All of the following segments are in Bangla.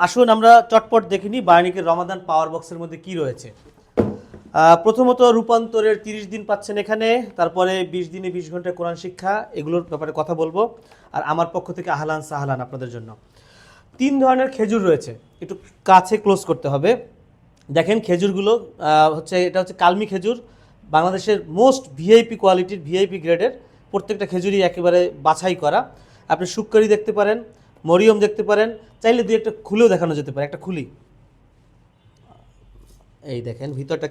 আসুন আমরা চটপট দেখে নিই বায়োনিকের রমাদান পাওয়ার বক্সের মধ্যে কি রয়েছে। প্রথমত রূপান্তরের 30 দিন পাচ্ছেন এখানে, তারপরে 20 দিনে 20 ঘন্টা কোরআন শিক্ষা, এগুলোর ব্যাপারে কথা বলবো। আর আমার পক্ষ থেকে আহলান সাহলান আপনাদের জন্য। 3 ধরনের খেজুর রয়েছে, একটু কাছে ক্লোজ করতে হবে। দেখেন খেজুরগুলো এটা হচ্ছে কালমি খেজুর, বাংলাদেশের মোস্ট ভিআইপি কোয়ালিটির, ভিআইপি গ্রেডের। প্রত্যেকটা খেজুরই একেবারে বাছাই করা। আপনি শুক্কারি দেখতে পারেন, মরিয়ম দেখতে পারেন, চাইলে দুই একটা খুলেও দেখানো যেতে পারে। একটা খুলি, এই দেখেন ভিতরটা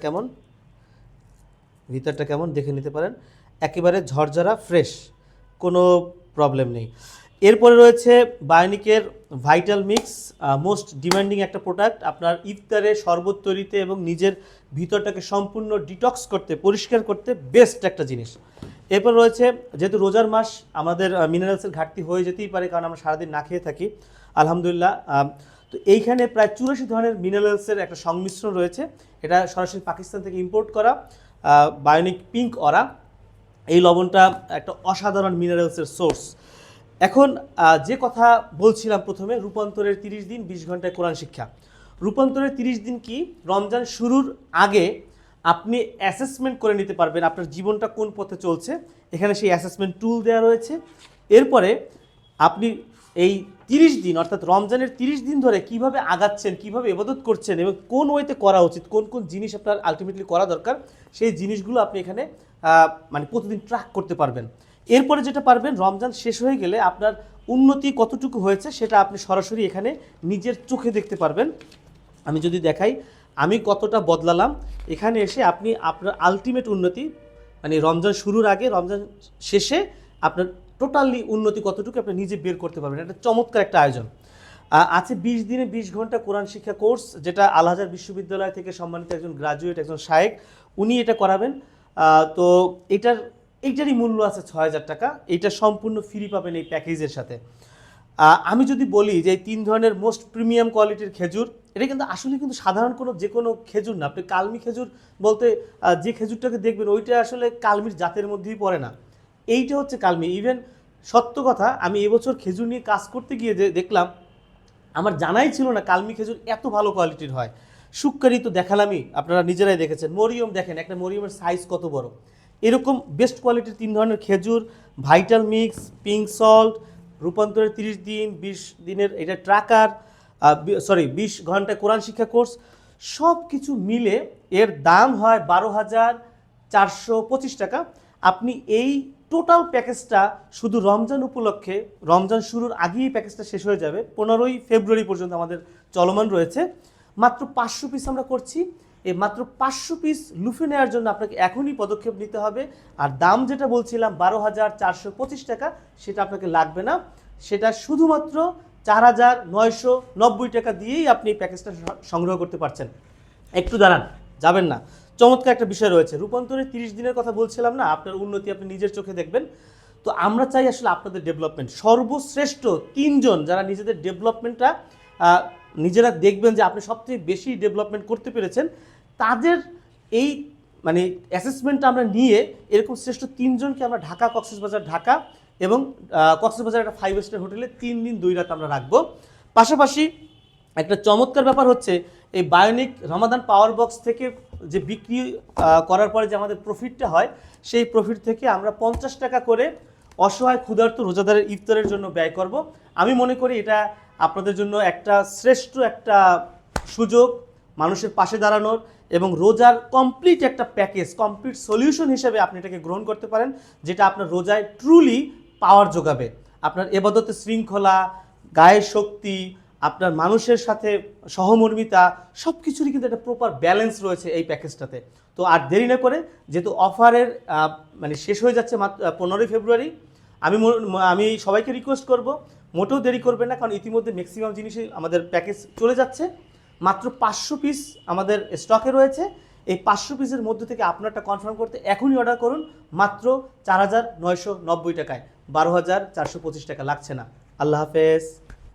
কেমন দেখে নিতে পারেন। একেবারে ঝরঝরা ফ্রেশ, কোনো প্রবলেম নেই। এরপরে রয়েছে বায়োনিকের ভাইটাল মিক্স, মোস্ট ডিমান্ডিং একটা প্রোডাক্ট। আপনার ইফতারে শরবত তৈরিতে এবং নিজের ভিতরটাকে সম্পূর্ণ ডিটক্স করতে, পরিষ্কার করতে বেস্ট একটা জিনিস। এরপর রয়েছে, যেহেতু রোজার মাস আমাদের মিনারেলসের ঘাটতি হয়ে যেতেই পারে, কারণ আমরা সারাদিন না খেয়ে থাকি আলহামদুলিল্লাহ। তো এইখানে প্রায় 84 ধরনের মিনারেলসের একটা সংমিশ্রণ রয়েছে। এটা সরাসরি পাকিস্তান থেকে ইম্পোর্ট করা বায়োনিক পিঙ্ক অরা। এই লবণটা একটা অসাধারণ মিনারেলসের সোর্স। এখন যে কথা বলছিলাম প্রথমে, রূপান্তরের 30 দিন 20 ঘন্টায় কোরআন শিক্ষা। রূপান্তরের 30 দিন কি, রমজান শুরুর আগে আপনি অ্যাসেসমেন্ট করে নিতে পারবেন আপনার জীবনটা কোন পথে চলছে। এখানে সেই অ্যাসেসমেন্ট টুল দেওয়া রয়েছে। এরপরে আপনি এই 30 দিন অর্থাৎ রমজানের 30 দিন ধরে কিভাবে আগাচ্ছেন, কিভাবে ইবাদত করছেন এবং কোন ওয়েতে করা উচিত, কোন কোন জিনিস আপনার আলটিমেটলি করা দরকার, সেই জিনিসগুলো আপনি এখানে মানে প্রতিদিন ট্র্যাক করতে পারবেন। এরপরে যেটা পারবেন, রমজান শেষ হয়ে গেলে আপনার উন্নতি কতটুকু হয়েছে সেটা আপনি সরাসরি এখানে নিজের চোখে দেখতে পারবেন। আমি যদি দেখাই আমি কতটা বদলালাম, এখানে এসে আপনি আপনার আলটিমেট উন্নতি, মানে রমজান শুরুর আগে রমজান শেষে আপনার টোটালি উন্নতি কতটুকু আপনি নিজে বের করতে পারবেন। এটা চমৎকার একটা আয়োজন। আছে 20 দিনে 20 ঘন্টা কোরআন শিক্ষা কোর্স, যেটা আল আজহার বিশ্ববিদ্যালয় থেকে সম্মানিত একজন গ্রাজুয়েট, একজন শায়েক, উনি এটা করাবেন। তো এইটারই মূল্য আছে 6000 টাকা। এইটা সম্পূর্ণ ফ্রি পাবেন এই প্যাকেজের সাথে। আমি যদি বলি যে এই 3 ধরনের মোস্ট প্রিমিয়াম কোয়ালিটির খেজুর, এটা কিন্তু আসলে কিন্তু সাধারণ যে কোনো খেজুর না। আপনি কালমি খেজুর বলতে যে খেজুরটাকে দেখবেন ওইটা আসলে কালমির জাতের মধ্যেই পড়ে না, এইটা হচ্ছে কালমি। ইভেন সত্য কথা, আমি এবছর খেজুর নিয়ে কাজ করতে গিয়ে দেখলাম, আমার জানাই ছিল না কালমি খেজুর এত ভালো কোয়ালিটির হয়। শুক্কারি তো দেখালামই, আপনারা নিজেরাই দেখেছেন। মরিয়ম দেখেন, একটা মরিয়মের সাইজ কত বড়। এরকম বেস্ট কোয়ালিটির 3 ধরনের খেজুর, ভাইটাল মিক্স, পিঙ্ক সল্ট, রূপান্তরের 30 দিন 20 দিনের এটা ট্র্যাকার, 20 ঘন্টায় কোরআন শিক্ষা কোর্স, সব কিছু মিলে এর দাম হয় 12,425 টাকা। আপনি এই টোটাল প্যাকেজটা শুধু রমজান উপলক্ষে, রমজান শুরুর আগেই প্যাকেজটা শেষ হয়ে যাবে, 15ই ফেব্রুয়ারি পর্যন্ত আমাদের চলমান রয়েছে। মাত্র 500 পিস আমরা করছি। এই মাত্র 500 পিস লুফে নেওয়ার জন্য আপনাকে এখনই পদক্ষেপ নিতে হবে। আর দাম যেটা বলছিলাম 12,425 টাকা, সেটা আপনাকে লাগবে না। সেটা শুধুমাত্র 4,990 টাকা দিয়েই আপনি এই প্যাকেজটা সংগ্রহ করতে পারছেন। একটু দাঁড়ান, যাবেন না, চমৎকার একটা বিষয় রয়েছে। রূপান্তরের 30 দিনের কথা বলছিলাম না, আপনার উন্নতি আপনি নিজের চোখে দেখবেন। তো আমরা চাই আসলে আপনাদের ডেভেলপমেন্ট, সর্বশ্রেষ্ঠ 3 জন যারা নিজেদের ডেভেলপমেন্টটা নিজেরা দেখবেন যে আপনি সবচেয়ে বেশি ডেভেলপমেন্ট করতে পেরেছেন, তাদের এই মানে অ্যাসেসমেন্টটা আমরা নিয়ে এরকম শ্রেষ্ঠ 3 জনকে আমরা ঢাকা ঢাকা এবং কক্সবাজার একটা 5 স্টার হোটেলে 3 দিন 2 রাত আমরা রাখবো। পাশাপাশি একটা চমৎকার ব্যাপার হচ্ছে, এই বায়োনিক রমাদান পাওয়ার বক্স থেকে যে বিক্রি করার পরে যে আমাদের প্রফিটটা হয়, সেই প্রফিট থেকে আমরা 50 টাকা করে অসহায় ক্ষুধার্ত রোজাদারের ইফতারের জন্য ব্যয় করব। আমি মনে করি এটা আপনাদের জন্য একটা শ্রেষ্ঠ একটা সুযোগ, মানুষের পাশে দাঁড়ানোর এবং রোজার কমপ্লিট একটা প্যাকেজ, কমপ্লিট সলিউশন হিসেবে আপনি এটাকে গ্রহণ করতে পারেন, যেটা আপনার রোজায় ট্রুলি পাওয়ার যোগাবে। আপনার ইবাদতের শৃঙ্খলা, গায়ের শক্তি, আপনার মানুষের সাথে সহমর্মিতা, সব কিছুরই কিন্তু একটা প্রপার ব্যালেন্স রয়েছে এই প্যাকেজটাতে। তো আর দেরি না করে, যেহেতু অফারের মানে শেষ হয়ে যাচ্ছে মাত্র 15ই ফেব্রুয়ারি, আমি সবাইকে রিকোয়েস্ট করব মোটেও দেরি করবেন না, কারণ ইতিমধ্যে ম্যাক্সিমাম জিনিসই আমাদের প্যাকেজ চলে যাচ্ছে। মাত্র 500 পিস আমাদের স্টকে রয়েছে। এই 500 পিসের মধ্যে থেকে আপনারটা কনফার্ম করতে এখনই অর্ডার করুন, মাত্র 4,990 টাকায়, 12,425 টাকা লাগছে না। আল্লাহ হাফেজ।